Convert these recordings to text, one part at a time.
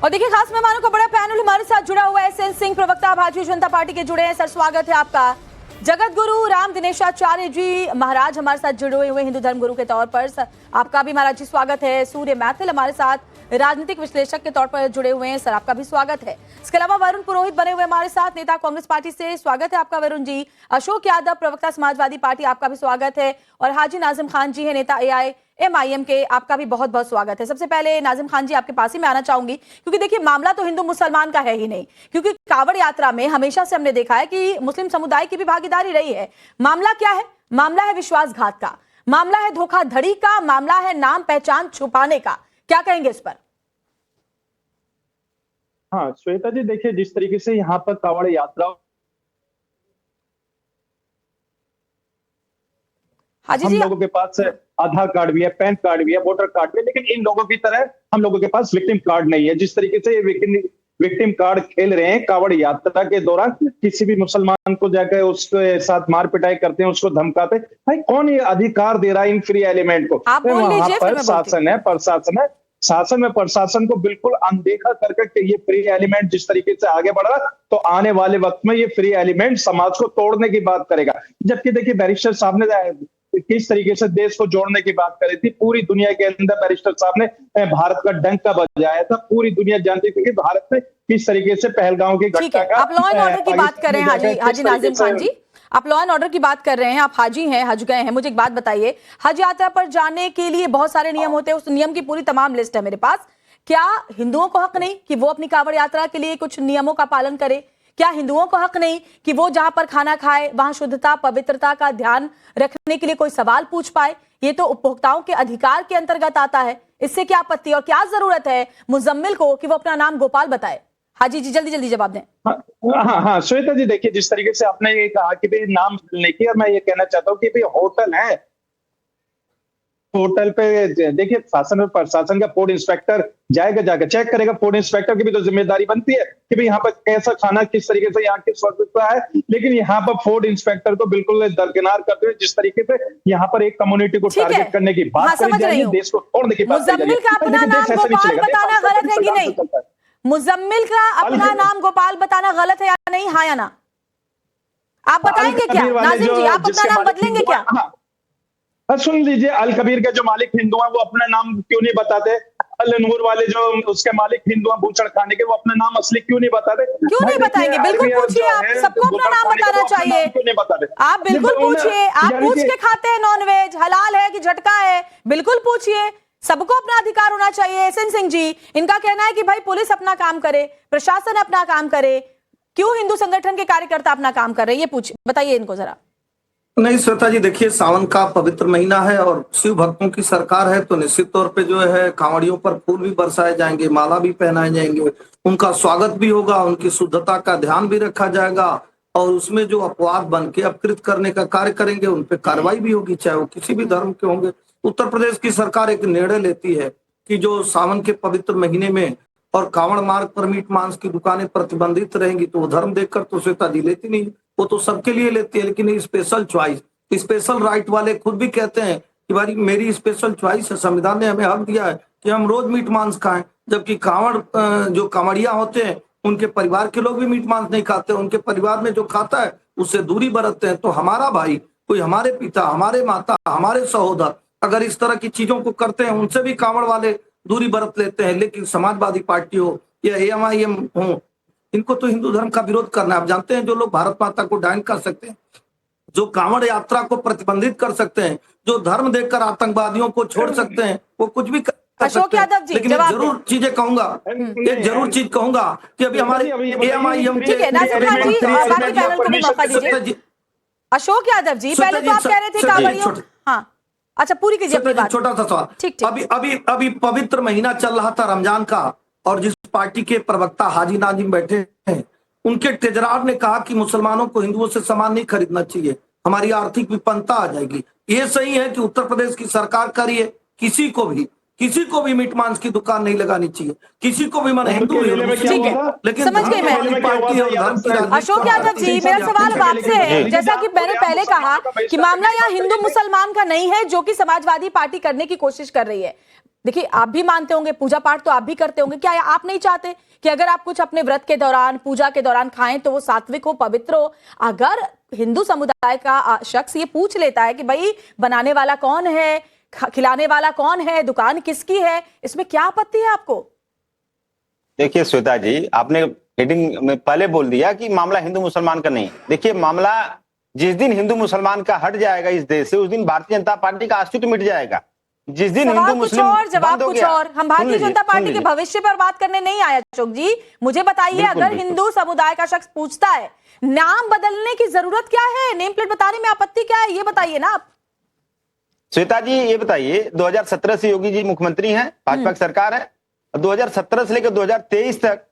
और देखिए खास मेहमानों का बड़ा पैनल हमारे साथ जुड़ा हुआ है। एसएन सिंह, प्रवक्ता भारतीय जनता पार्टी के जुड़े हैं। सर स्वागत है आपका। जगत गुरु राम दिनेशाचार्य जी महाराज हमारे साथ जुड़े हुए हिंदू धर्म गुरु के तौर पर, सर आपका भी महाराज जी स्वागत है। सूर्य मैथिल हमारे साथ राजनीतिक विश्लेषक के तौर पर जुड़े हुए हैं, सर आपका भी स्वागत है। इसके अलावा वरुण पुरोहित बने हुए हमारे साथ, नेता कांग्रेस पार्टी से, स्वागत है आपका वरुण जी। अशोक यादव, प्रवक्ता समाजवादी पार्टी, आपका भी स्वागत है। और हाजी नाजिम खान जी है, नेता AIMIM के, आपका भी बहुत बहुत स्वागत है। सबसे पहले नाजिम खान जी आपके पास ही मैं आना चाहूंगी, क्योंकि देखिए मामला तो हिंदू मुसलमान का है ही नहीं, क्योंकि कांवड़ यात्रा में हमेशा से हमने देखा है कि मुस्लिम समुदाय की भी भागीदारी रही है। मामला क्या है? मामला है विश्वासघात का, मामला है धोखाधड़ी का, मामला है नाम पहचान छुपाने का। क्या कहेंगे इस पर? हाँ श्वेता जी, देखिए जिस तरीके से यहाँ पर कांवड़ यात्रा हम लोगों के पास आधार कार्ड भी है, पैन कार्ड भी है, वोटर कार्ड भी है, लेकिन इन लोगों की तरह हम लोगों के पास विक्टिम कार्ड नहीं है। जिस तरीके से ये विक्टिम कार्ड खेल रहे हैं कांवड़ यात्रा के दौरान, किसी भी मुसलमान को जाकर उसके साथ मार पिटाई करते हैं, उसको धमकाते, भाई कौन ये अधिकार दे रहा है इन फ्री एलिमेंट को? वहां पर शासन है, प्रशासन है, शासन में प्रशासन को बिल्कुल अनदेखा करके ये फ्री एलिमेंट जिस तरीके से आगे बढ़ रहा, तो आने वाले वक्त में ये फ्री एलिमेंट समाज को तोड़ने की बात करेगा। जबकि देखिए बैरिस्टर साहब ने किस तरीके से देश को जोड़ने की बात करी थी, पूरी दुनिया के अंदर बैरिस्टर साहब ने भारत का डंका बजाया था। पूरी दुनिया जानती थी कि भारत में किस तरीके से पहलगांव की घटना का। आप लॉ एंड ऑर्डर की बात कर रहे हैं हाजी नाजिम खान जी, आप लॉ एंड ऑर्डर की बात कर रहे हैं, आप हाजी हैं, हज गए हैं। मुझे एक बात बताइए, हज यात्रा पर जाने के लिए बहुत सारे नियम होते हैं, उस नियम की पूरी तमाम लिस्ट है मेरे पास। क्या हिंदुओं को हक नहीं कि वो अपनी कांवड़ यात्रा के लिए कुछ नियमों का पालन करे? क्या हिंदुओं को हक नहीं कि वो जहां पर खाना खाए वहां शुद्धता पवित्रता का ध्यान रखने के लिए कोई सवाल पूछ पाए? ये तो उपभोक्ताओं के अधिकार के अंतर्गत आता है। इससे क्या आपत्ति और क्या जरूरत है मुजम्मिल को कि वो अपना नाम गोपाल बताए? हाजी जी जल्दी जल्दी जवाब दें। हाँ श्वेता जी, देखिए जिस तरीके से आपने ये कहा कि भाई नाम नहीं किया, मैं ये कहना चाहता हूँ कि भाई होटल है, होटल पे देखिए शासन और प्रशासन का फूड इंस्पेक्टर जाएगा, जाकर चेक करेगा। फूड इंस्पेक्टर की भी तो जिम्मेदारी बनती है कि भाई यहाँ पर कैसा खाना, किस तरीके से यहाँ की स्वच्छता है। लेकिन यहाँ पर फूड इंस्पेक्टर को बिल्कुल दरकिनार करते हुए जिस तरीके से यहाँ पर एक कम्युनिटी को टारगेट करने की बात करी जा रही है, देश को तोड़ने की बात करी जा रही है। मुजम्मिल का अपना नाम गोपाल बताना गलत है कि नहीं? मुजम्मिल का अपना नाम गोपाल बताना गलत है या नहीं? हाँ या ना? आप बताएंगे क्या नाजिम जी? आप अपना नाम बदलेंगे क्या? सुन लीजिए, अल कबीर के जो मालिक हिंदू हैं वो अपना नाम क्यों नहीं बताते? अल नूर वाले जो उसके मालिक हिंदू हैं भूषण खाने के, वो अपना नाम असली क्यों नहीं बताते? क्यों नहीं बताएंगे? बिल्कुल पूछिए, आप सबको अपना नाम बताना चाहिए। आप बिल्कुल पूछिए, आप पूछ के खाते हैं नॉनवेज, हलाल है कि झटका है? बिल्कुल पूछिए, सबको अपना अधिकार होना चाहिए। एसएन सिंह जी, इनका कहना है कि भाई पुलिस अपना काम करे, प्रशासन अपना काम करे, क्यों हिंदू संगठन के कार्यकर्ता अपना काम कर रहे हैं? ये बताइए इनको जरा। नहीं श्वेता जी, देखिए सावन का पवित्र महीना है और शिव भक्तों की सरकार है, तो निश्चित तौर पे जो है कांवड़ियों पर फूल भी बरसाए जाएंगे, माला भी पहनाए जाएंगे, उनका स्वागत भी होगा, उनकी शुद्धता का ध्यान भी रखा जाएगा, और उसमें जो अपवाद बन के अपकृत करने का कार्य करेंगे उन पे कार्रवाई भी होगी, चाहे वो किसी भी धर्म के होंगे। उत्तर प्रदेश की सरकार एक निर्णय लेती है कि जो सावन के पवित्र महीने में और कांवड़ मार्ग पर मीट मांस की दुकानें प्रतिबंधित रहेंगी, तो वो धर्म देखकर तो श्वेता जी लेती नहीं, वो तो सबके लिए लेती है। लेकिन स्पेशल चॉइस, स्पेशल राइट वाले खुद भी कहते हैं कि भाई मेरी स्पेशल चॉइस है, संविधान ने हमें हक दिया है कि हम रोज मीट मांस खाएं, जबकि कांवड़ जो कांवड़िया होते हैं उनके परिवार के लोग भी मीट मांस नहीं खाते, उनके परिवार में जो खाता है उससे दूरी बरतते हैं। तो हमारा भाई, कोई हमारे पिता, हमारे माता, हमारे सहोदर अगर इस तरह की चीजों को करते हैं, उनसे भी कांवड़ वाले दूरी बरत लेते हैं। लेकिन समाजवादी पार्टी हो या AIMIM हो, इनको तो हिंदू धर्म का विरोध करना है। आप जानते हैं जो लोग भारत माता को डायन कर सकते हैं, जो कांवड़ यात्रा को प्रतिबंधित कर सकते हैं, जो धर्म देखकर आतंकवादियों को छोड़ सकते हैं, वो कुछ भी कर सकते हैं। लेकिन एक जरूर चीजें कहूंगा, एक जरूर चीज कहूंगा कि अभी हमारे AIMIM के अशोक यादव जी, पहले तो आप कह रहे थे कांवड़ियों, हाँ अच्छा पूरी कीजिए अपनी बात। छोटा सा सवाल, अभी पवित्र महीना चल रहा था रमजान का, और जिस पार्टी के प्रवक्ता हाजी नाजिम बैठे हैं, उनके तेजरार ने कहा कि मुसलमानों को हिंदुओं से सामान नहीं खरीदना चाहिए, हमारी आर्थिक विपन्नता आ जाएगी। ये सही है कि उत्तर प्रदेश की सरकार कर रही है, किसी को भी मीट मांस की दुकान नहीं लगानी चाहिए, किसी को भी, माने हिंदू लेकिन समझ गई मैं। अशोक यादव जी, मेरा सवाल आपसे है, जैसा कि मैंने पहले कहा कि मामला यहाँ हिंदू मुसलमान का नहीं है, जो कि समाजवादी पार्टी करने की कोशिश कर रही है। देखिए, आप भी मानते होंगे, पूजा पाठ तो आप भी करते होंगे, क्या आप नहीं चाहते कि अगर आप कुछ अपने व्रत के दौरान, पूजा के दौरान खाएं तो वो सात्विक हो, पवित्र हो? अगर हिंदू समुदाय का शख्स ये पूछ लेता है कि भाई बनाने वाला कौन है, खिलाने वाला कौन है, दुकान किसकी है, इसमें क्या आपत्ति है आपको? देखिए श्वेता जी, आपने हेडिंग में पहले बोल दिया कि मामला हिंदू मुसलमान का नहीं। देखिए, मामला जिस दिन हिंदू मुसलमान का हट जाएगा इस देश से, उस दिन भारतीय जनता पार्टी का अस्तित्व मिट जाएगा। जिस दिन हिंदू सवाल कुछ मुस्लिम और, जवाब बंद हो कुछ गया, और। हम भारतीय जनता पार्टी के भविष्य पर बात करने नहीं आए अशोक जी। मुझे बताइए, बिल्कुल, अगर बिल्कुल। हिंदू समुदाय का शख्स पूछता है नाम बदलने की जरूरत क्या है, नेम प्लेट बताने में आपत्ति क्या है, ये बताइए ना आप। श्वेता जी ये बताइए, 2017 से योगी जी मुख्यमंत्री हैं, भाजपा की सरकार है। 2017 से लेकर 2023 तक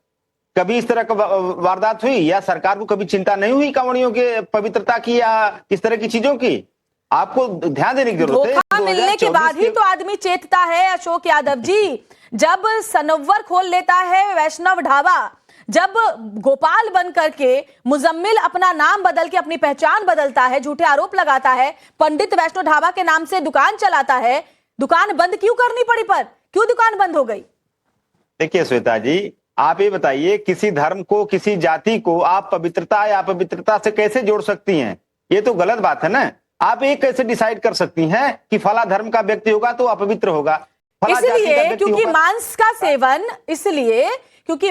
कभी इस तरह का वारदात हुई, या सरकार को कभी चिंता नहीं हुई कांवड़ियों के पवित्रता की या इस तरह की चीजों की? आपको ध्यान देने की जरूरत है। धोखा मिलने के बाद ही तो आदमी चेतता है अशोक यादव जी। जब सनोवर खोल लेता है वैष्णव ढाबा, जब गोपाल बन करके मुजम्मिल अपना नाम बदल के अपनी पहचान बदलता है, झूठे आरोप लगाता है, पंडित वैष्णव ढाबा के नाम से दुकान चलाता है, दुकान बंद क्यों करनी पड़ी? पर क्यों दुकान बंद हो गई? देखिए श्वेता जी, आप ये बताइए, किसी धर्म को, किसी जाति को आप पवित्रता या अपवित्रता से कैसे जोड़ सकती हैं? ये तो गलत बात है ना। आप ये कैसे डिसाइड कर सकती हैं कि फला धर्म का व्यक्ति होगा तो अपवित्र होगा, फला जाति का इसलिए व्यक्ति क्योंकि होगा?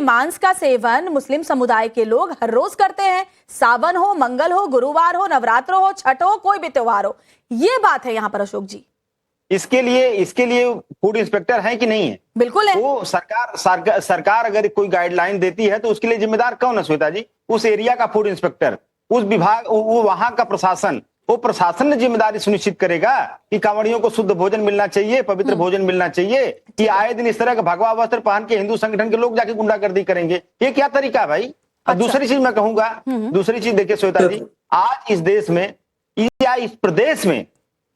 मांस का सेवन मुस्लिम समुदाय के लोग हर रोज करते हैं। सावन हो, मंगल हो, गुरुवार हो, नवरात्र हो, छठ हो, कोई भी त्योहार हो, ये बात है यहाँ पर अशोक जी। इसके लिए फूड इंस्पेक्टर है कि नहीं है? बिल्कुल है। वो सरकार अगर कोई गाइडलाइन देती है तो उसके लिए जिम्मेदार कौन है श्वेता जी? उस एरिया का फूड इंस्पेक्टर, उस विभाग, वो वहां का प्रशासन। वो प्रशासन ने जिम्मेदारी सुनिश्चित करेगा कि कांवड़ियों को शुद्ध भोजन मिलना चाहिए, पवित्र भोजन मिलना चाहिए, कि आए दिन इस तरह का भगवा वस्त्र पहन के हिंदू संगठन के लोग जाके गुंडागर्दी करेंगे? ये क्या तरीका है भाई? और दूसरी चीज मैं कहूंगा, दूसरी चीज देखिए श्वेता जी, आज इस देश में या इस प्रदेश में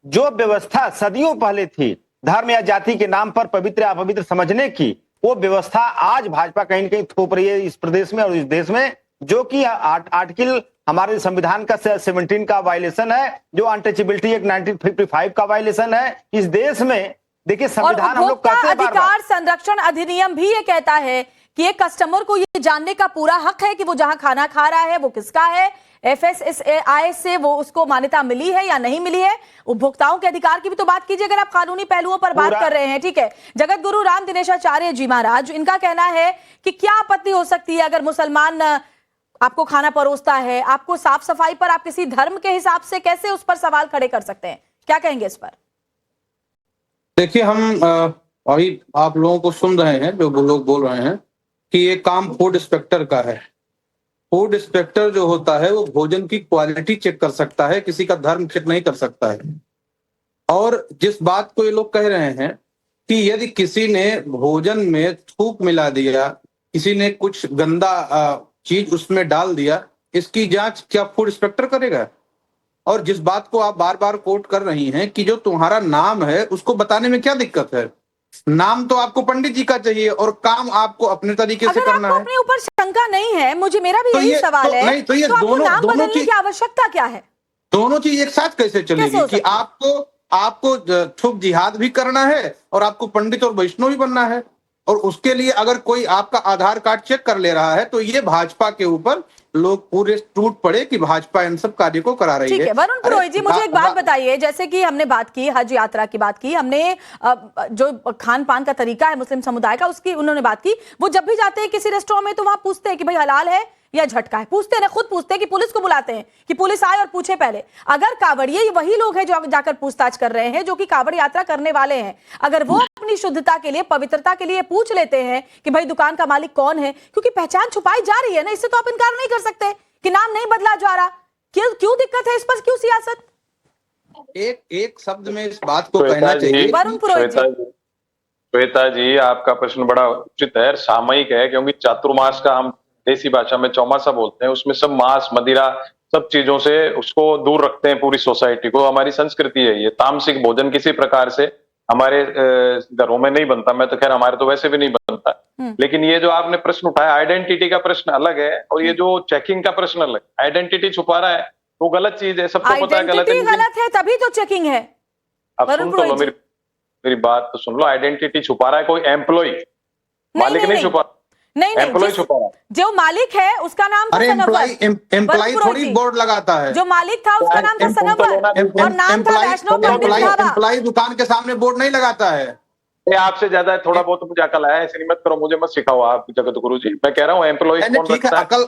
जो व्यवस्था सदियों पहले थी धर्म या जाति के नाम पर पवित्र या अपवित्र समझने की, वो व्यवस्था आज भाजपा कहीं न कहीं थोप रही है इस प्रदेश में और इस देश में, जो कि आर्टिकल हमारे संविधान का 17 का वायलेशन है, जो अनटचेबिलिटी एक्ट 1955 का वायलेशन है इस देश में। देखिए, संविधान हम लोग कहते हैं अधिकार संरक्षण अधिनियम भी ये कहता है कि एक कस्टमर को ये जानने का पूरा हक है कि वो जहां खाना खा रहा है वो किसका है, FSSAI से वो उसको मान्यता मिली है या नहीं मिली है। उपभोक्ताओं के अधिकार की भी तो बात कीजिए, अगर आप कानूनी पहलुओं पर बात कर रहे हैं। ठीक है, जगत गुरु राम दिनेशाचार्य जी महाराज, इनका कहना है कि क्या आपत्ति हो सकती है अगर मुसलमान आपको खाना परोसता है, आपको साफ सफाई पर आप किसी धर्म के हिसाब से कैसे उस पर सवाल खड़े कर सकते हैं? क्या कहेंगे इस पर? देखिए, हम अभी आप लोगों को सुन रहे हैं, जो लोग बोल रहे हैं कि ये काम फूड इंस्पेक्टर का है। फूड इंस्पेक्टर जो होता है वो भोजन की क्वालिटी चेक कर सकता है, किसी का धर्म चेक नहीं कर सकता है। और जिस बात को ये लोग कह रहे हैं कि यदि किसी ने भोजन में थूक मिला दिया, किसी ने कुछ गंदा चीज उसमें डाल दिया, इसकी जांच क्या फूड इंस्पेक्टर करेगा? और जिस बात को आप बार बार कोट कर रही हैं कि जो तुम्हारा नाम है उसको बताने में क्या दिक्कत है? नाम तो आपको पंडित जी का चाहिए और काम आपको अपने तरीके से करना है। अपने ऊपर शंका नहीं है, मुझे मेरा भी यही सवाल है, तो ये आपको दोनों नाम बदलने की आवश्यकता क्या है? दोनों चीज एक साथ कैसे चलेगी कि आपको छुप जिहाद भी करना है और आपको पंडित और वैष्णव भी बनना है, और उसके लिए अगर कोई आपका आधार कार्ड चेक कर ले रहा है तो ये भाजपा के ऊपर लोग पूरे टूट पड़े कि भाजपा इन सब कार्य को करा रही है। ठीक है, वरुण पुरोहित जी, मुझे एक बात बताइए, जैसे कि हमने बात की हज यात्रा की, बात की हमने, जो खान पान का तरीका है मुस्लिम समुदाय का उसकी उन्होंने बात की। वो जब भी जाते हैं किसी रेस्टोरेंट में तो वहां पूछते हैं कि भाई हलाल है या झटका है, पूछते हैं, खुद पूछते हैं कि पुलिस को बुलाते हैं कि पुलिस आए और पूछे पहले। अगर कांवड़िए वही लोग हैं जो जाकर पूछताछ कर रहे हैं, जो कि कांवड़ यात्रा करने वाले हैं, अगर वो अपनी शुद्धता के लिए, पवित्रता के लिए पूछ लेते हैं कि भाई दुकान का मालिक कौन है, क्योंकि पहचान छुपाई जा रही है ना, इससे तो आप इनकार नहीं कर सकते कि नाम नहीं बदला जा रहा। क्यों दिक्कत है इस पर, क्यों सियासत? एक शब्द में इस बात को कहना चाहिए। वरुण पुरोहित जी, श्वेता जी, आपका प्रश्न बड़ा उचित है, सामयिक है, क्योंकि चातुर्मास का हम देसी भाषा में चौमासा बोलते हैं, उसमें सब मांस मदिरा सब चीजों से उसको दूर रखते हैं पूरी सोसाइटी को। हमारी संस्कृति है ये। तामसिक भोजन किसी प्रकार से हमारे घरों में नहीं बनता, मैं तो खैर हमारे तो वैसे भी नहीं बनता। लेकिन ये जो आपने प्रश्न उठाया, आइडेंटिटी का प्रश्न अलग है और ये जो चेकिंग का प्रश्न अलग। आइडेंटिटी छुपा रहा है वो गलत चीज है, सबको पता है गलत है, गलत है, तभी तो चेकिंग है। अब सुन तो लो मेरी मेरी बात तो सुन लो। आइडेंटिटी छुपा रहा है कोई एम्प्लॉय, मालिक नहीं छुपा, नहीं एम्प्लॉय छुपा रहा है। जो मालिक है उसका नाम था अरे सनवर। एम्प्लॉय थोड़ी बोर्ड लगाता है। जो मालिक था उसका नाम था सनवर और नाम था वैष्णव पंडित ढाबा। एम्प्लॉय दुकान के सामने बोर्ड नहीं लगाता है। ये आपसे ज्यादा थोड़ा बहुत मुझे अकल आया, ऐसे नहीं मत करो, मुझे मत सिखाओ आप जगत गुरु जी। मैं कह रहा हूँ एम्प्लॉय कौन ठीक है, रखता है?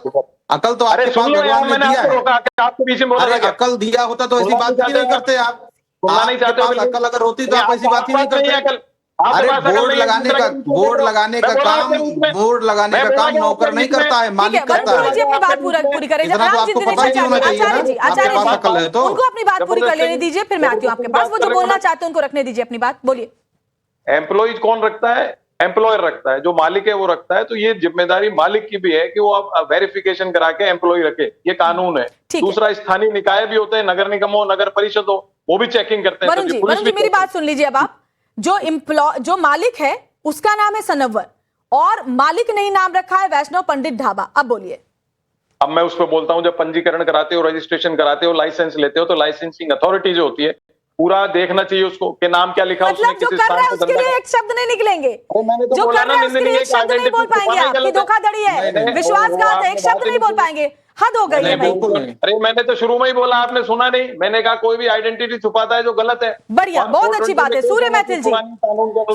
अकल तो अरे आपके सुन पास लो यार, भगवान ने मैंने दिया आपको है। रोका, आपके बीच में बोला अरे था क्या? अकल दिया होता तो ऐसी बोलना बात नहीं भी नहीं चाहते करते आप। बोलना नहीं चाहते हो आपके पास बिल्कुल। अकल अगर होती तो आप ऐसी बात ही नहीं आपके पास नहीं है करते। अकल। आपके अरे पास अकल बोर्ड नहीं है, लगाने दूसरा का के बीच में बोल रहे हो। मैं बोला काम आपके बीच में। बोर्ड लगाने मैं का बोला काम कि नौकर आपके नहीं बीच में- करता है, ठीक मालिक है, करता वरुण है। जी अपनी बात पूरी करें। इतना तो राम आपको जी पता ही होना चाहिए आचार्य ना, जी, आपके आचार्य पास जी, अकल है तो। उनको अपनी बात पूरी कर लेने दीजिए, फिर मैं आती हूँ आपके पास। वो जो बोलना चाहते हैं उनको रखने दीजिए अपनी बात, बोलिए। एम्प्लॉय कौन रखता है? एम्प्लॉयर रखता है, जो मालिक है वो रखता है। तो ये जिम्मेदारी मालिक की भी है कि वो अब वेरिफिकेशन करा के एम्प्लॉय रखे, ये कानून है। ठीक है। दूसरा, स्थानीय निकाय भी होते हैं, नगर निगम हो, नगर परिषद हो, वो भी चेकिंग करते हैं। वरुण जी, वरुण जी मेरी बात सुन लीजिए अब आप। जो मालिक है उसका नाम है सनवर और मालिक नहीं नाम रखा है वैष्णव पंडित ढाबा। अब बोलिए। अब मैं उस पर बोलता हूं, जब पंजीकरण कराते हो, रजिस्ट्रेशन कराते हो, लाइसेंस लेते हो, तो लाइसेंसिंग अथॉरिटी जो होती है पूरा देखना चाहिए उसको कि नाम क्या लिखा उसने, मतलब जो कर रहा है उसके लिए एक शब्द नहीं निकलेंगे। मैंने तो जो बोला कर ना, रहा है उसके लिए एक निंदनीय शब्द नहीं बोल पाएंगे आप कि धोखाधड़ी है, विश्वासघात है, एक शब्द नहीं बोल पाएंगे। हद हो गई है भाई। बिल्कुल नहीं। अरे मैंने तो शुरू में ही बोला, आपने सुना नहीं। मैंने कहा कोई भी आइडेंटिटी छुपाता है जो गलत है। बढ़िया, बहुत अच्छी बात है। सूर्य मैथिल जी,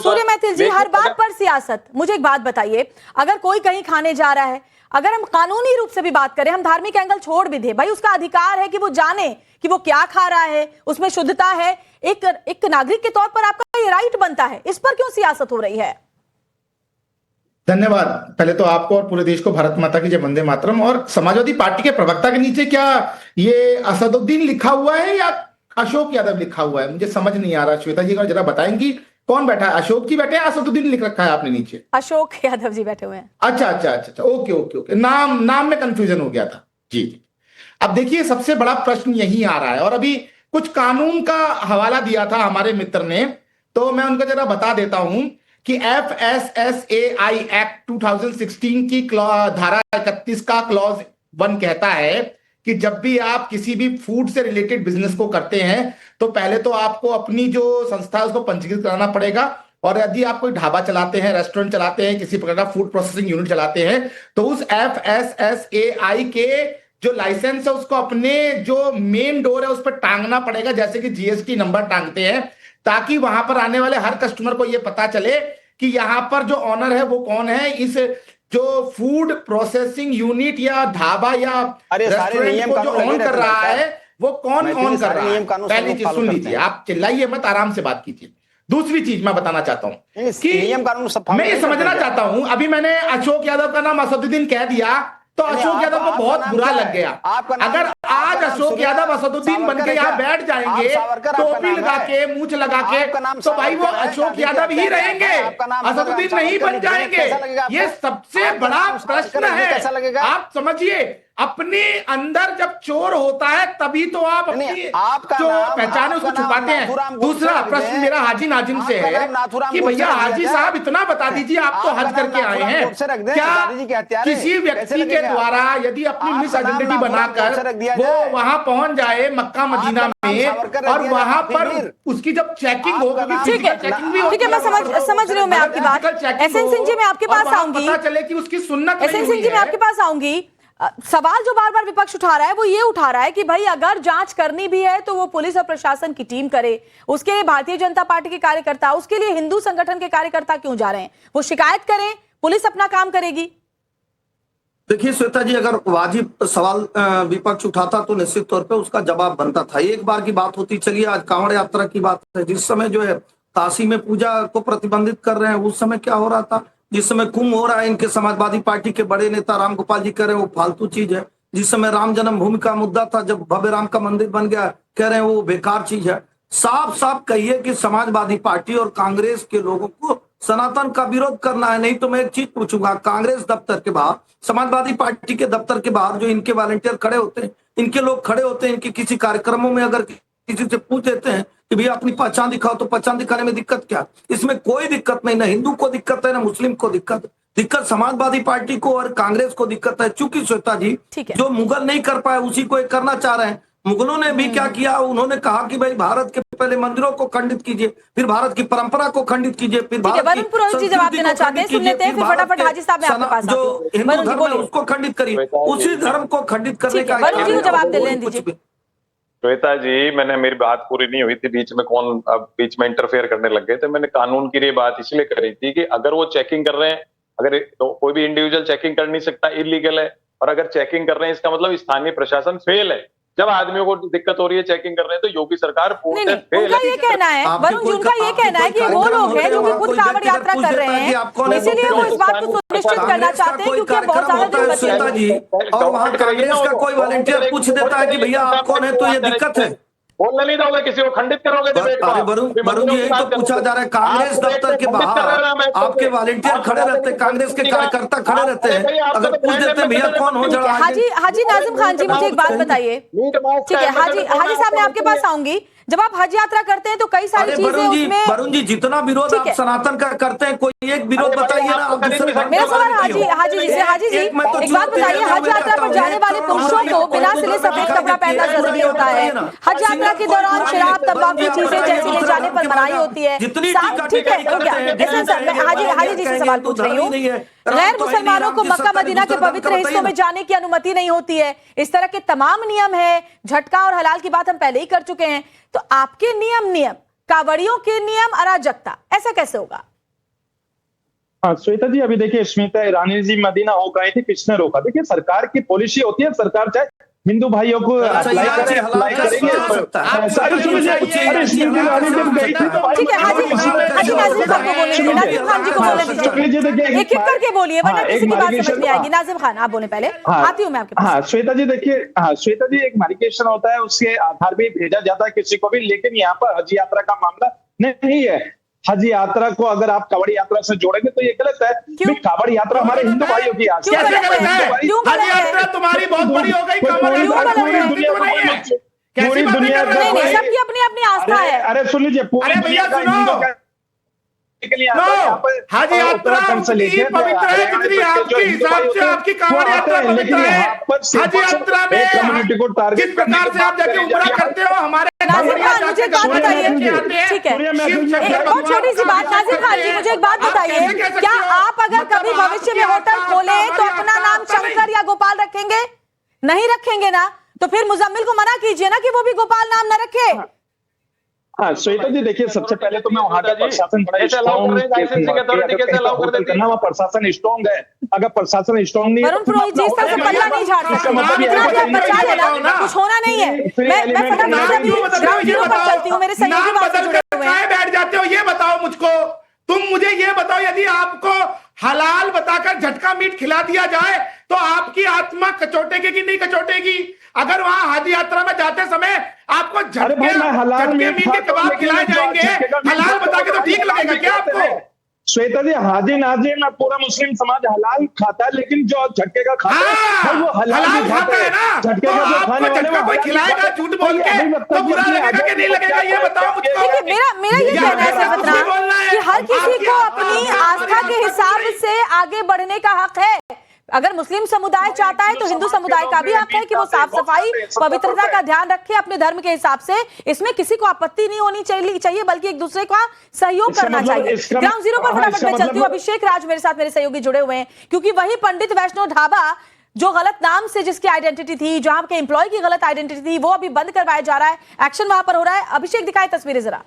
सूर्य मैथिल जी, हर बात पर सियासत। मुझे एक बात बताइए, अगर कोई कहीं खाने जा रहा है, अगर हम कानूनी रूप से भी बात करें, हम धार्मिक एंगल छोड़ भी दे, भाई उसका अधिकार है कि वो जाने कि वो क्या खा रहा है, उसमें शुद्धता है। एक नागरिक के तौर पर आपका ये राइट बनता है, इस पर क्यों सियासत हो रही है? धन्यवाद। पहले तो आपको और पूरे देश को भारत माता की जय, वंदे मातरम। और समाजवादी पार्टी के प्रवक्ता के नीचे क्या ये असदुद्दीन लिखा हुआ है या अशोक यादव लिखा हुआ है? मुझे समझ नहीं आ रहा। श्वेता जी अगर जरा बताएंगी कौन बैठा है, अशोक जी बैठे हैं, असदुद्दीन लिख रखा है आपने नीचे? अशोक यादव जी बैठे हुए हैं। अच्छा, ओके ओके ओके, नाम में कंफ्यूजन हो गया था जी। अब देखिए, सबसे बड़ा प्रश्न यही आ रहा है, और अभी कुछ कानून का हवाला दिया था हमारे मित्र ने, तो मैं उनको जरा बता देता हूं कि FSSAI एक्ट 2016 की धारा 31 का क्लॉज 1 कहता है कि जब भी आप किसी भी फूड से रिलेटेड बिजनेस को करते हैं तो पहले तो आपको अपनी जो संस्था है उसको पंजीकृत कराना पड़ेगा। और यदि आप कोई ढाबा चलाते हैं, रेस्टोरेंट चलाते हैं, किसी प्रकार का फूड प्रोसेसिंग यूनिट चलाते हैं, तो उस FSSAI के जो लाइसेंस है उसको अपने जो मेन डोर है उस पर टांगना पड़ेगा, जैसे कि GST नंबर टांगते हैं, ताकि वहां पर आने वाले हर कस्टमर को यह पता चले कि यहां पर जो ऑनर है वो कौन है, इस जो फूड प्रोसेसिंग यूनिट या ढाबा या रेस्टोरेंट को जो ऑन कर रहा है वो कौन ऑन कर रहा है। पहली चीज सुन लीजिए, आप चिल्लाइए मत, आराम से बात कीजिए। दूसरी चीज मैं बताना चाहता हूं कि नियम कानून सब मैं ये समझना चाहता हूं, अभी मैंने अशोक यादव का नाम असदुद्दीन कह दिया तो अशोक यादव को बहुत बुरा लग गया। अगर आज अशोक यादव असदुद्दीन बन के यहाँ बैठ जाएंगे, टोपी लगा के, मूंछ लगा के, तो भाई वो अशोक यादव ही रहेंगे, असदुद्दीन नहीं बन जाएंगे। ये सबसे बड़ा प्रश्न है। आप समझिए, अपने अंदर जब चोर होता है तभी तो आप अपनी जो पहचान है उसको छुपाते हैं। दूसरा प्रश्न मेरा हाजी नाजिम से है कि भैया हाजी साहब इतना बता दीजिए, आप तो हज करके आए हैं, क्या किसी व्यक्ति के द्वारा यदि अपनी मिस आइडेंटिटी बनाकर वो वहां पहुंच जाए मक्का मदीना में और वहां पर उसकी जब चेकिंग हो, ठीक है, मैं समझ रही हूँ मैं आपकी बात। एसएन सिंह जी मैं आपके पास आऊंगी, पता चले कि उसकी सुन्नत एसएन सिंह जी मैं आपके पास आऊंगी। सवाल जो बार बार विपक्ष उठा रहा है वो ये उठा रहा है कि भाई अगर जांच करनी भी है तो वो पुलिस और प्रशासन की टीम करे, उसके लिए भारतीय जनता पार्टी के कार्यकर्ता, उसके लिए हिंदू संगठन के कार्यकर्ता क्यों जा रहे हैं? वो शिकायत करें, पुलिस अपना काम करेगी। देखिए श्वेता जी, अगर वाजिब सवाल विपक्ष उठाता तो निश्चित तौर पे उसका जवाब बनता था। एक बार की बात होती, चलिए आज कांवड़ यात्रा की बात है, जिस समय जो है काशी में पूजा को प्रतिबंधित कर रहे हैं, उस समय क्या हो रहा था? जिस समय कुंभ हो रहा है, इनके समाजवादी पार्टी के बड़े नेता राम गोपाल जी कह रहे हैं वो फालतू चीज है। जिस समय राम जन्मभूमि का मुद्दा था, जब भव्य राम का मंदिर बन गया, कह रहे हैं वो बेकार चीज है। साफ साफ कहिए कि समाजवादी पार्टी और कांग्रेस के लोगों को सनातन का विरोध करना है। नहीं तो मैं एक चीज पूछूंगा, कांग्रेस दफ्तर के बाहर, समाजवादी पार्टी के दफ्तर के बाहर जो इनके वॉलंटियर खड़े होते हैं, इनके लोग खड़े होते हैं, इनके किसी कार्यक्रमों में अगर किसी से पूछ देते हैं कि भैया अपनी पहचान दिखाओ, तो पहचान दिखाने में दिक्कत क्या? इसमें कोई दिक्कत नहीं, ना हिंदू को दिक्कत है ना मुस्लिम को दिक्कत समाजवादी पार्टी को और कांग्रेस को दिक्कत है। चूंकि श्वेता जी जो मुगल नहीं कर पाए उसी को करना चाह रहे हैं। मुगलों ने भी क्या किया, उन्होंने कहा कि भाई भारत के पहले मंदिरों को खंडित कीजिए, फिर भारत की परंपरा को खंडित कीजिए, फिर ठीक है, भारत की वरुण पुरोहित जी जवाब संस्कृति देना को चाहते हैं, खंडित सुन लेते हैं, कीजिए, फिर फटाफट हाजी साहब मैं आपके पास आती जो हूँ। हिंदू वरुण जी धर्म है बोलिए। उसको खंडित करिए, उसी धर्म को खंडित करने ठीक है, का वरुण जी को जवाब दे लेने कुछ दीजिए। भी। श्वेता जी, मेरी बात पूरी नहीं हुई थी, बीच में कौन अब बीच में इंटरफेयर करने लग गए थे। मैंने कानून की ये बात इसलिए करी थी कि अगर वो चेकिंग कर रहे हैं, अगर तो कोई भी इंडिविजुअल चेकिंग कर नहीं सकता, इलीगल है। और अगर चेकिंग कर रहे हैं इसका मतलब स्थानीय प्रशासन फेल है। जब आदमियों को दिक्कत हो रही है चेकिंग कर रहे हैं तो योगी सरकार नहीं पूर्ण नहीं, फेल उनका है। ये कहना है, वरुण जी उनका ये कहना है कि वो लोग हैं जो कि खुद कांवड़ यात्रा कर रहे हैं, इसीलिए वो इस बात को सुनिश्चित करना चाहते हैं क्योंकि बहुत ज्यादा दिन बचे श्वेता हैं। जी, और वहाँ कांग्रेस का कोई वॉलंटियर पूछ देता है कि भैया आप कौन है, तो ये दिक्कत है। बोलने नहीं दोगे, किसी को खंडित करोगे डिबेट को। अरे वरुण जी, यही तो पूछा जा रहा है, कांग्रेस दफ्तर के बाहर आपके वॉलंटियर खड़े रहते हैं, कांग्रेस के कार्यकर्ता खड़े रहते हैं, अगर पूछ देते हैं भैया कौन हो जरा हाजी नाजिम खान जी, मुझे एक बात बताइए। ठीक है, हाजी साहब मैं आपके पास आऊंगी। जब आप हज यात्रा करते हैं तो कई सारी चीजें उसमें। वरुण जी, जितना विरोध आप सनातन का करते हैं, कोई एक विरोध बताइए ना आप दूसरे धर्म मेरा के सवाल बारे में। हाजी जी से, हाजी जी एक बात बताइए, हज यात्रा पर जाने वाले पुरुषों को बिना सिले सफेद कपड़ा पहनना जरूरी होता है। हज यात्रा के दौरान शराब, तंबाकू चीजें जैसी ले जाने पर मनाही होती है। ठीक है, हो गया। लिसन सर, मैं हाजी जी से सवाल पूछ रही हूँ। गैर मुसलमानों को मक्का मदीना के पवित्र हिस्सों में जाने की अनुमति नहीं होती है। इस तरह के तमाम नियम है। झटका और हलाल की बात हम पहले ही कर चुके हैं। तो आपके नियम कावड़ियों के नियम अराजकता, ऐसा कैसे होगा? हाँ श्वेता जी, अभी देखिए स्मिता ईरानी जी मदीना हो गई थी, किसने रोका? देखिए सरकार की पॉलिसी होती है, सरकार चाहे हिंदू भाइयों को अप्लाई करें, अप्लाई करेंगे। ठीक है, हाजी नाजिम खान को बोलने दीजिए, नाजिम खान जी को बोलने दीजिए, एक एक करके बोलिए वरना किसी की बात समझ नहीं आएगी। नाजिम खान आप बोले पहले, आती हूँ मैं आपके पास। हाँ श्वेता जी देखिए, श्वेता जी एक मैनिफेस्टेशन होता है, उसके आधार पे भेजा जाता है किसी को भी, लेकिन यहाँ पर हज यात्रा का मामला नहीं है। हज यात्रा को अगर आप कांवड़ यात्रा से जोड़ेंगे तो ये गलत है। कांवड़ यात्रा हमारे हिंदू भाइयों की कैसे गलत है? हज यात्रा तुम्हारी बहुत बड़ी हो गई, कांवड़ यात्रा पूरी दुनिया को नहीं है। पूरी दुनिया नहीं, सबकी अपनी अपनी आस्था है। अरे सुन लीजिए, पूरी दुनिया का हिंदू का हज यात्रा उतनी पवित्र है जितनी आपके हिसाब से आपकी कांवड़ यात्रा पवित्र है। हज यात्रा में किस प्रकार से आप जाके उम्रा करते हो, हमारे नाजिम खान मुझे एक बात बताइए। ठीक है, एक बहुत छोटी सी बात, नाजिम खान जी मुझे एक बात बताइए, क्या आप अगर कभी भविष्य में होटल खोले तो अपना नाम शंकर या गोपाल रखेंगे? नहीं रखेंगे ना, तो फिर मुजम्मिल को मना कीजिए ना कि वो भी गोपाल नाम न रखे। हाँ श्वेता जी देखिए, सबसे पहले तो मैं वहाँ का प्रशासन बड़ा स्ट्रॉन्ग करना, वहाँ प्रशासन स्ट्रॉन्ग है। अगर प्रशासन स्ट्रॉन्ग नहीं है, वरुण पुरोहित जी इस तरह से पल्ला नहीं झाड़ सकते, इतना भी आप बचा लेना, कुछ होना नहीं है। मैं फटाफट अभी ग्राउंड जीरो पर चलती हूँ, मेरे सहयोगी बात से जुड़े हुए हैं। बैठ जाते हो, ये बताओ मुझको, तुम मुझे ये बताओ, यदि आपको हलाल बताकर झटका मीट खिला दिया जाए तो आपकी आत्मा कचोटेगी कि नहीं कचोटेगी? अगर वहां हज यात्रा में जाते समय आपको झटके मीट के कबाब खिलाए जाएंगे, हलाल बता के तो ठीक लगेगा क्या आपको? श्वेता जी, हाजी नाजिम पूरा मुस्लिम समाज हलाल खाता है, लेकिन जो झटके का खाता है वो हलाल खाता है ना, झटके तो का जो आपको खाने झटका कोई खिलाएगा झूठ बोल के तो बुरा लगेगा कि नहीं लगेगा, ये बताओ मुझको। देखिए मेरा ये कहना है सफदरा कि हर किसी को अपनी आस्था के हिसाब से आगे बढ़ने का हक है। अगर मुस्लिम समुदाय चाहता है तो हिंदू समुदाय का भी हक है कि वो साफ सफाई, पवित्रता का ध्यान रखे अपने धर्म के हिसाब से। इसमें किसी को आपत्ति नहीं होनी चाहिए, बल्कि एक दूसरे का सहयोग करना चाहिए। ग्राउंड जीरो पर फटाफट मैं चलती हूँ। अभिषेक राज मेरे साथ, मेरे सहयोगी जुड़े हुए हैं, क्योंकि वही पंडित वैष्णो ढाबा जो गलत नाम से जिसकी आइडेंटिटी थी, जहां के एम्प्लॉय की गलत आइडेंटिटी थी, वो अभी बंद करवाया जा रहा है। एक्शन वहां पर हो रहा है। अभिषेक दिखाए तस्वीरें जरा।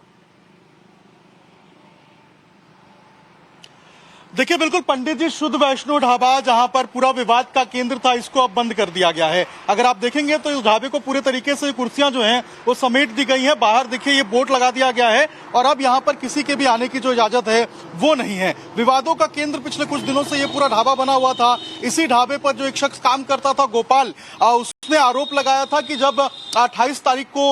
देखिए बिल्कुल पंडित जी, शुद्ध वैष्णो ढाबा जहां पर पूरा विवाद का केंद्र था, इसको अब बंद कर दिया गया है। अगर आप देखेंगे तो इस ढाबे को पूरे तरीके से कुर्सियां जो हैं वो समेट दी गई हैं। बाहर देखिए ये बोर्ड लगा दिया गया है और अब यहां पर किसी के भी आने की जो इजाजत है वो नहीं है। विवादों का केंद्र पिछले कुछ दिनों से ये पूरा ढाबा बना हुआ था। इसी ढाबे पर जो एक शख्स काम करता था, गोपाल, उसने आरोप लगाया था कि जब 28 तारीख को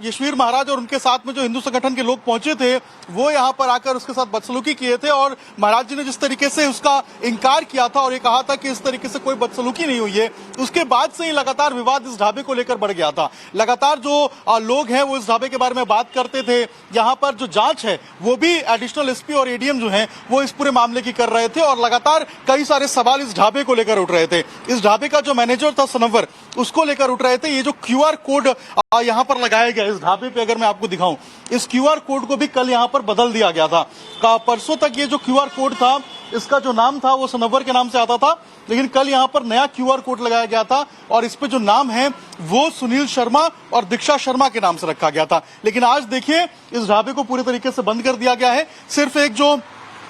यशवीर महाराज और उनके साथ में जो हिंदू संगठन के लोग पहुंचे थे, वो यहाँ पर आकर उसके साथ बदसलूकी किए थे और महाराज जी ने जिस तरीके से उसका इंकार किया था और ये कहा था कि इस तरीके से कोई बदसलूकी नहीं हुई है, उसके बाद से ही लगातार विवाद इस ढाबे को लेकर बढ़ गया था। लगातार जो लोग हैं वो इस ढाबे के बारे में बात करते थे। यहाँ पर जो जांच है वो भी एडिशनल एसपी और एडीएम जो हैं वो इस पूरे मामले की कर रहे थे और लगातार कई सारे सवाल इस ढाबे को लेकर उठ रहे थे। इस ढाबे का जो मैनेजर था सनवर, उसको लेकर उठ रहे थे। ये जो क्यूआर कोड यहाँ पर लगाया गया इस ढाबे पे, अगर मैं आपको दिखाऊं, इस क्यूआर कोड को भी कल यहाँ पर बदल दिया गया था। परसों तक ये जो क्यूआर कोड था, इसका जो नाम था वो सनव्वर के नाम से आता था, लेकिन कल यहाँ पर नया क्यूआर कोड लगाया गया था और इस पे जो नाम है वो सुनील शर्मा और दीक्षा शर्मा के नाम से रखा गया था। लेकिन आज देखिए इस ढाबे को पूरे तरीके से बंद कर दिया गया है। सिर्फ एक जो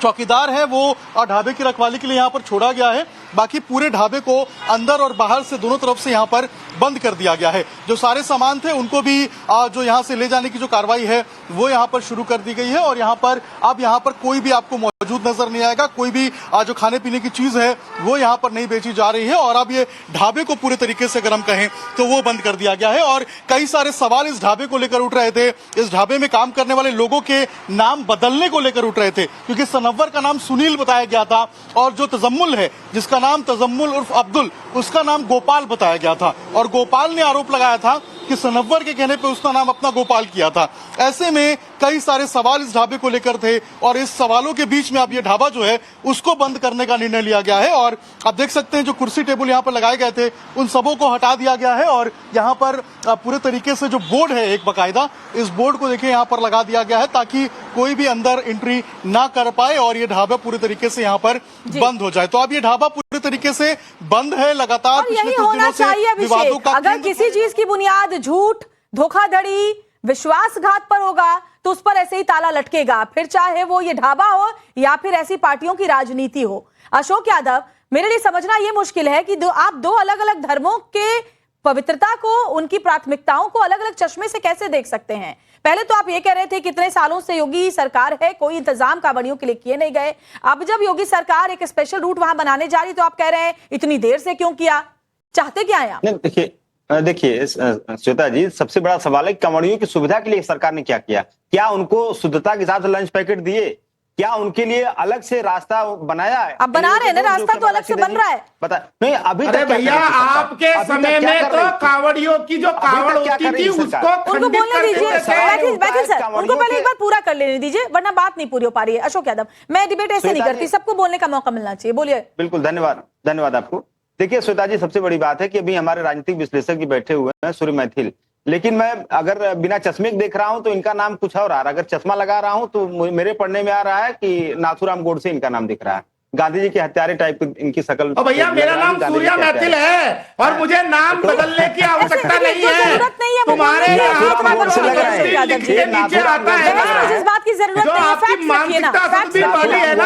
चौकीदार है वो ढाबे की रखवाली के लिए यहाँ पर छोड़ा गया है, बाकी पूरे ढाबे को अंदर और बाहर से दोनों तरफ से यहाँ पर बंद कर दिया गया है। जो सारे सामान थे उनको भी जो यहाँ से ले जाने की जो कार्रवाई है वो यहाँ पर शुरू कर दी गई है और यहाँ पर अब यहाँ पर कोई भी आपको मौजूद नजर नहीं आएगा। कोई भी जो खाने पीने की चीज है वो यहाँ पर नहीं बेची जा रही है और अब ये ढाबे को पूरे तरीके से अगर हम कहें तो वो बंद कर दिया गया है। और कई सारे सवाल इस ढाबे को लेकर उठ रहे थे। इस ढाबे में काम करने वाले लोगों के नाम बदलने को लेकर उठ रहे थे, क्योंकि सनव्वर का नाम सुनील बताया गया था और जो तजम्मुल है, जिसका नाम तजम्मुल उर्फ अब्दुल, उसका नाम गोपाल बताया गया था और गोपाल ने आरोप लगाया था कि सनव्वर के कहने पे उसका नाम अपना गोपाल किया था। ऐसे में कई सारे सवाल इस ढाबे को लेकर थे और इस सवालों के बीच में अब ये ढाबा जो है उसको बंद करने का निर्णय लिया गया है। और आप देख सकते हैं जो कुर्सी टेबल यहाँ पर लगाए गए थे उन सबों को हटा दिया गया है और यहाँ पर पूरे तरीके से जो बोर्ड है एक बकायदा, इस बोर्ड को देखिए यहाँ पर लगा दिया गया है ताकि कोई भी अंदर एंट्री ना कर पाए और ये ढाबा पूरे तरीके से यहाँ पर बंद हो जाए। तो अब ये ढाबा पूरे तरीके से बंद है। लगातार यही होना चाहिए अभिषेक। अगर किसी चीज की बुनियाद झूठ, धोखाधड़ी, विश्वासघात पर होगा तो उस पर ऐसे ही ताला लटकेगा, फिर चाहे वो ये ढाबा हो या फिर ऐसी पार्टियों की राजनीति हो। अशोक यादव, मेरे लिए समझना ये मुश्किल है कि आप दो अलग अलग धर्मों के पवित्रता को, उनकी प्राथमिकताओं को अलग अलग चश्मे से कैसे देख सकते हैं। पहले तो आप ये कह रहे थे कितने सालों से योगी सरकार है, कोई इंतजाम कांवड़ियों के लिए किए नहीं गए। अब जब योगी सरकार एक स्पेशल रूट वहां बनाने जा रही तो आप कह रहे हैं इतनी देर से क्यों किया, चाहते क्या है आप? देखिए श्वेता जी, सबसे बड़ा सवाल है कांवड़ियों की सुविधा के लिए सरकार ने क्या किया। क्या उनको शुद्धता के साथ लंच पैकेट दिए? क्या उनके लिए अलग से रास्ता बनाया है? अब बना रहे हैं ना, रास्ता तो अलग से बन रहा है। पता नहीं अभी तक भैया आपके समय में तो कांवड़ियों की जो कांवड़ होती थी उसको उनको बोलने दीजिए सर, उनको पहले एक बार पूरा कर लेने दीजिए वरना बात नहीं पूरी हो पा रही है। अशोक यादव, मैं डिबेट ऐसे नहीं करती, सबको बोलने का मौका मिलना चाहिए। बोलिए। बिल्कुल, धन्यवाद आपको। देखिए श्वेता जी, सबसे बड़ी बात है कि अभी हमारे राजनीतिक विश्लेषक भी बैठे हुए हैं, सूर्य मैथिल, लेकिन मैं अगर बिना चश्मे के देख रहा हूं तो इनका नाम कुछ और आ रहा है। अगर चश्मा लगा रहा हूं तो मेरे पढ़ने में आ रहा है कि नाथूराम गोडसे इनका नाम दिख रहा है। गांधी जी के हत्यारे टाइप इनकी शकल। भैया मेरा नाम सूर्या मैथिल है और मुझे नाम बदलने की आवश्यकता नहीं है। तुम्हारे नीचे आता है जिस बात की जरूरत जो आपकी मानसिकता सबसे पहली है ना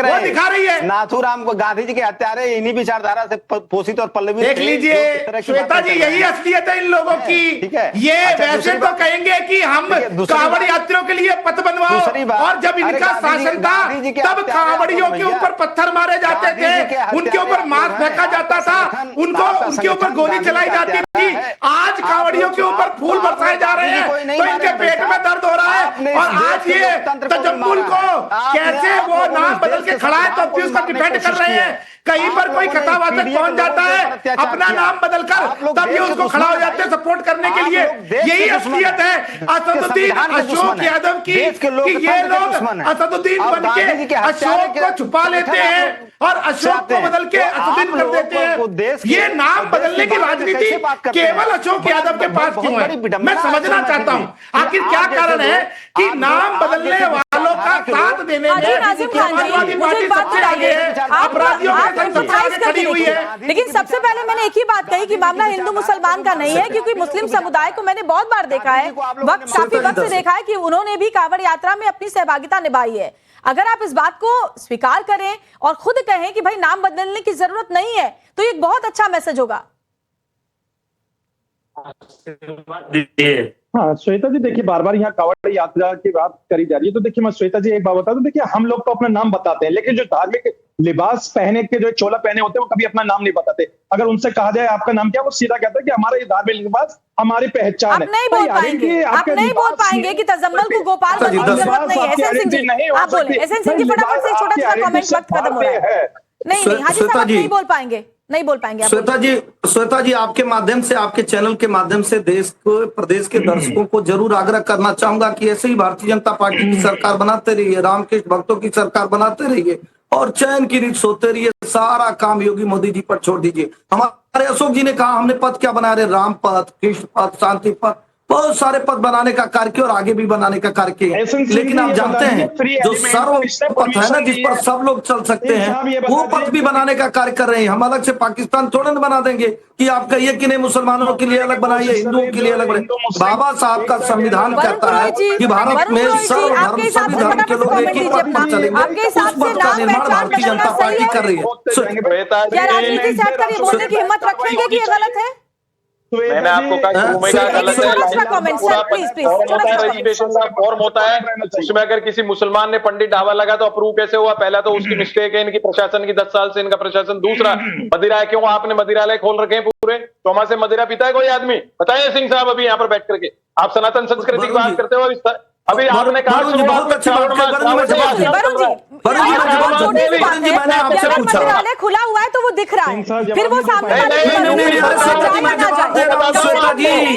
वो दिखा रही है। नाथूराम को गांधी जी के हत्यारे इन्हीं विचारधारा से पोषित और पल्लवी। देख लीजिए श्वेता जी, यही असलियत है इन लोगों की। ये वैसे तो कहेंगे कि हम कांवड़ यात्रियों के लिए पथ बनवाओ, और जब इनका शासन था तब कांवड़ियों के ऊपर पत्थर मारे जाते थे, उनके ऊपर मांस फेंका जाता था, उनके ऊपर गोली चलाई जाती थी। आज कांवड़ियों के ऊपर फूल बरसाए जा रहे हैं तो इनके पेट में दर्द हो रहा है। और आज ये तजम्मुल को कैसे वो नाम बदल के खड़ा है तो भी उसका डिफेंड कर रहे हैं। कहीं पर कोई कथावाचक पहुंच जाता है अपना नाम बदलकर, तब ये उसको खड़ा हो जाते हैं सपोर्ट करने के लिए। यही असलियत है असदुद्दीन अशोक यादव की कि ये लोग असदुद्दीन बन के अशोक को छुपा लेते हैं और अशोक को बदल के असदुद्दीन कर देते हैं। ये नाम बदलने की राजनीति केवल अशोक यादव के पास क्यों है, मैं समझना चाहता हूँ। आखिर क्या कारण है कि नाम बदलने वालों का साथ देने में समाजवादी पार्टी सबसे आगे है, अपराधियों के खड़ी हुई है। लेकिन सबसे पहले मैंने एक ही बात कही कि मामला हिंदू मुसलमान का नहीं है, क्योंकि मुस्लिम समुदाय को मैंने बहुत बार देखा है, काफी वक्त से देखा है कि उन्होंने भी कांवड़ यात्रा में अपनी सहभागिता निभाई है। अगर आप इस बात को स्वीकार करें और खुद कहें कि भाई नाम बदलने की जरूरत नहीं है तो ये बहुत अच्छा मैसेज होगा। हाँ श्वेता जी, देखिए बार बार यहाँ कांवड़ यात्रा की बात करी जा रही है, तो देखिए मैं श्वेता जी एक बात बता दूं। देखिए हम लोग तो अपना नाम बताते हैं, लेकिन जो धार्मिक लिबास पहने के जो चोला पहने होते हैं वो कभी अपना नाम नहीं बताते। अगर उनसे कहा जाए आपका नाम क्या, वो सीधा कहता है कि हमारा ये धार्मिक लिबास हमारी पहचान है। आप नहीं बोल पाएंगे कि तजम्मुल को गोपाल बनने की जरूरत नहीं है। एसएन सिंह जी आप बोले, एसएन सिंह जी फटाफट से छोटा सा कमेंट वक्त खत्म हो रहा है। नहीं हाजी साहब नहीं बोल पाएंगे श्वेता जी आपके माध्यम से, आपके चैनल के माध्यम से देश को, प्रदेश के दर्शकों को जरूर आग्रह करना चाहूंगा कि ऐसे ही भारतीय जनता पार्टी की सरकार बनाते रहिए, रामकृष्ण भक्तों की सरकार बनाते रहिए और चैन की रीत सोते रहिए। सारा काम योगी मोदी जी पर छोड़ दीजिए। हमारे अशोक जी ने कहा हमने पद क्या बना रहे, राम पद, कृष्ण पद, शांति पद, बहुत सारे पद बनाने का कार्य किया और आगे भी बनाने का कार्य किया। लेकिन आप जानते हैं जो सर्व पथ है ना, जिस पर सब लोग चल सकते हैं, वो पथ भी बनाने का कार्य कर रहे हैं। हम अलग से पाकिस्तान थोड़ा ना बना देंगे कि आप कहिए कि नहीं मुसलमानों के लिए अलग बनाइए, हिंदुओं के लिए अलग बनाइए। बाबा साहब का संविधान कहता है कि भारत में सर्वधर्म सभी धर्म के लोग एक ही पथ पर चलेंगे। उस पथ का निर्माण भारतीय जनता पार्टी कर रही है। क्या राजनीति से हटकर ये बोलने की हिम्मत रखेंगे कि ये गलत है? मैंने आपको कहा शुरू में कहा गलत है। रजिस्ट्रेशन का फॉर्म होता है, उसमें अगर किसी मुसलमान ने पंडित ढाबा लगा तो अप्रूव कैसे हुआ? पहला तो उसकी मिस्टेक है इनकी प्रशासन की, 10 साल से इनका प्रशासन। दूसरा, मदिरा क्यों आपने मदिरालय खोल रखे हैं पूरे? चौमा से मदिरा पीता है कोई आदमी? बताइए सिंह साहब अभी यहाँ पर बैठ करके। आप सनातन संस्कृति की बात करते हो, अभी आपने कहा बहुत अच्छी बात है। मंत्रालय खुला हुआ है तो वो दिख रहा है, फिर वो सामने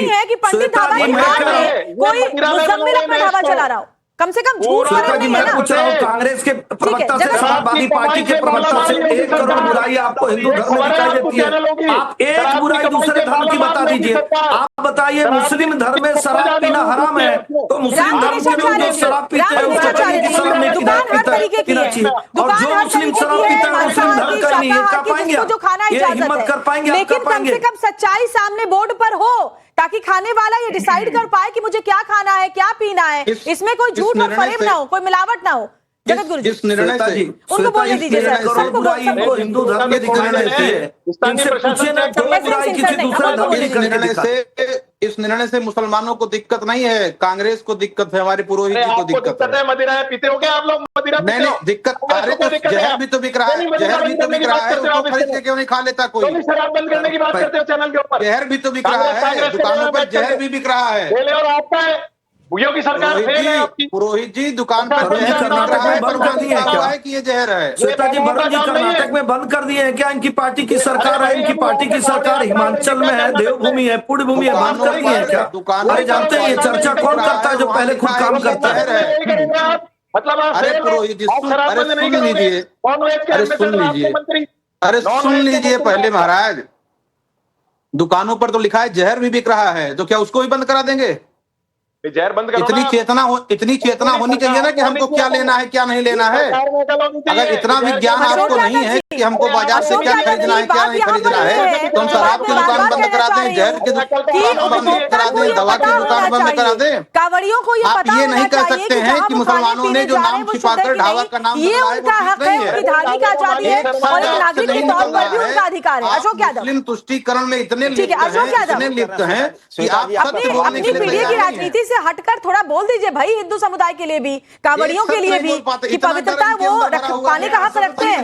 है कि पंडित ढाबा के हाथ में कोई मुजम्मिल अपना ढाबा चला रहा हो। कम से कम झूठ श्वेता जी, मैं पूछ रहा हूँ कांग्रेस के प्रवक्ता से, समाजवादी पार्टी के प्रवक्ता से 1 करोड़ बुराई आपको हिंदू धर्म में दिखाई देती है। आप एक बुराई दूसरे धर्म की बता दीजिए। आप बताइए मुस्लिम धर्म में शराब पीना हराम है, तो मुस्लिम धर्म के लोग जो शराब पीते हैं उसको चाहिए कि शराब में पीना चाहिए, और जो मुस्लिम शराब पीता है मुस्लिम धर्म का नहीं है। कर पाएंगे आप? ये हिम्मत कर पाएंगे? लेकिन कम से कम सच्चाई सामने बोर्ड पर हो, ताकि खाने वाला ये डिसाइड कर पाए कि मुझे क्या खाना है, क्या पीना है। इसमें कोई झूठ और फरेब ना हो, कोई मिलावट ना हो। जगत गुरु जी, इस निर्णय से उनको बोलने दीजिए सर, सबको इनको हिंदू धर्म में दिखाई देती है। इनसे पूछिए ना दो बुराई किसी दूसरे धर्म में दिखाई। इस निर्णय से मुसलमानों को दिक्कत नहीं है, कांग्रेस को दिक्कत है, हमारे पुरोहित जी को दिक्कत है। मदिरा पीते हो क्या आप लोग? मदिरा नहीं नहीं दिक्कत, अरे तो जहर भी तो बिक रहा है, जहर भी तो बिक रहा है, उसको खरीद के क्यों नहीं खा लेता कोई? शराब बंद करने की बात करते हो चैनल के ऊपर। जहर भी तो बिक रहा है, दुकानों पर जहर भी बिक रहा है। और आपका है भूयों की सरकार पुरोहित जी दुकान पर जहर बिक रहा है, पर बंद किया हुआ है कि ये जहर है। श्वेता जी, वरुण जी कर्नाटक में बंद कर दिए हैं क्या? इनकी पार्टी की सरकार है, इनकी पार्टी की सरकार हिमाचल में है, देवभूमि है, पुण्यभूमि है, बंद कर दिए हैं क्या? अरे जानते हैं ये चर्चा कौन करता है जो पहले खुद काम करता है? मतलब अरे पुरोहित जी अरे सुन लीजिए, अरे सुन लीजिए, अरे सुन लीजिए पहले महाराज। दुकानों पर तो लिखा है जहर भी बिक रहा है, तो क्या उसको भी बंद करा देंगे? जहर बंद करो। इतनी चेतना होनी चाहिए ना कि हमको क्या लेना है क्या नहीं लेना है। अगर इतना विज्ञान आपको नहीं है कि हमको बाजार से क्या खरीदना है क्या नहीं खरीदना है, तो हम शराब की दुकान बंद करा दें, जहर की दुकान बंद करा दें, दवा की दुकान बंद करा दें। कांवड़ियों को आप ये नहीं कह सकते हैं कि मुसलमानों ने जो नाम छिपाकर ढाबा का नाम ये उनका हक है, उनकी धार्मिक आजादी है और एक नागरिक के तौर पर भी उनका अधिकार है। अशोक यादव मुस्लिम तुष्टीकरण में इतने ठीक है, अशोक यादव लिप्त हैं कि आप अपनी पीढ़ी की राजनीति से हटकर थोड़ा बोल दीजिए भाई, हिंदू समुदाय के लिए भी, कांवड़ियों के लिए भी, कि पवित्रता वो पाने का हक रखते हैं।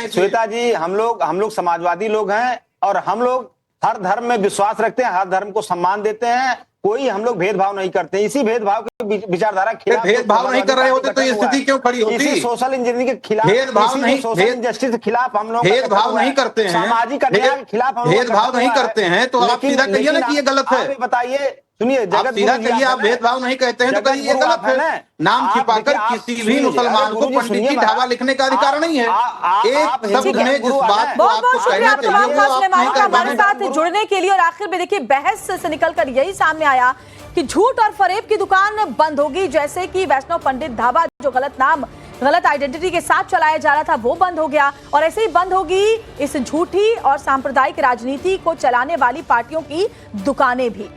श्वेता जी, हम लोग समाजवादी लोग हैं और हम लोग हर धर्म में विश्वास रखते हैं, हर धर्म को सम्मान देते हैं, कोई हम लोग भेदभाव नहीं करते। इसी भेदभाव की विचारधारा के खिलाफ भेदभाव नहीं कर रहे होते तो ये स्थिति क्यों खड़ी होती? इसी सोशल इंजीनियरिंग के खिलाफ, भेदभाव नहीं, सोशल इंजस्टिस के खिलाफ हम लोग भेदभाव नहीं करते हैं, सामाजिक अन्याय के खिलाफ भेदभाव नहीं करते हैं, तो आप सीधा कहिए ना कि ये गलत है। बताइए, सुनिए, जगत सीधा कहिए आप भेदभाव नहीं कहते हैं तो कहिए ये गलत है। नाम छिपाकर किसी भी मुसलमान को पंडित जी ढाबा लिखने का अधिकार नहीं है। एक शब्द में जिस बात को आपको कहना चाहिए वो आप नहीं कर हमारे साथ जुड़ने के लिए। और आखिर में देखिए, बहस से निकलकर यही सामने आया कि झूठ और फरेब की दुकान बंद होगी, जैसे कि वैष्णव पंडित ढाबा जो गलत नाम, गलत आइडेंटिटी के साथ चलाया जा रहा था वो बंद हो गया, और ऐसे ही बंद होगी इस झूठी और सांप्रदायिक राजनीति को चलाने वाली पार्टियों की दुकानें भी।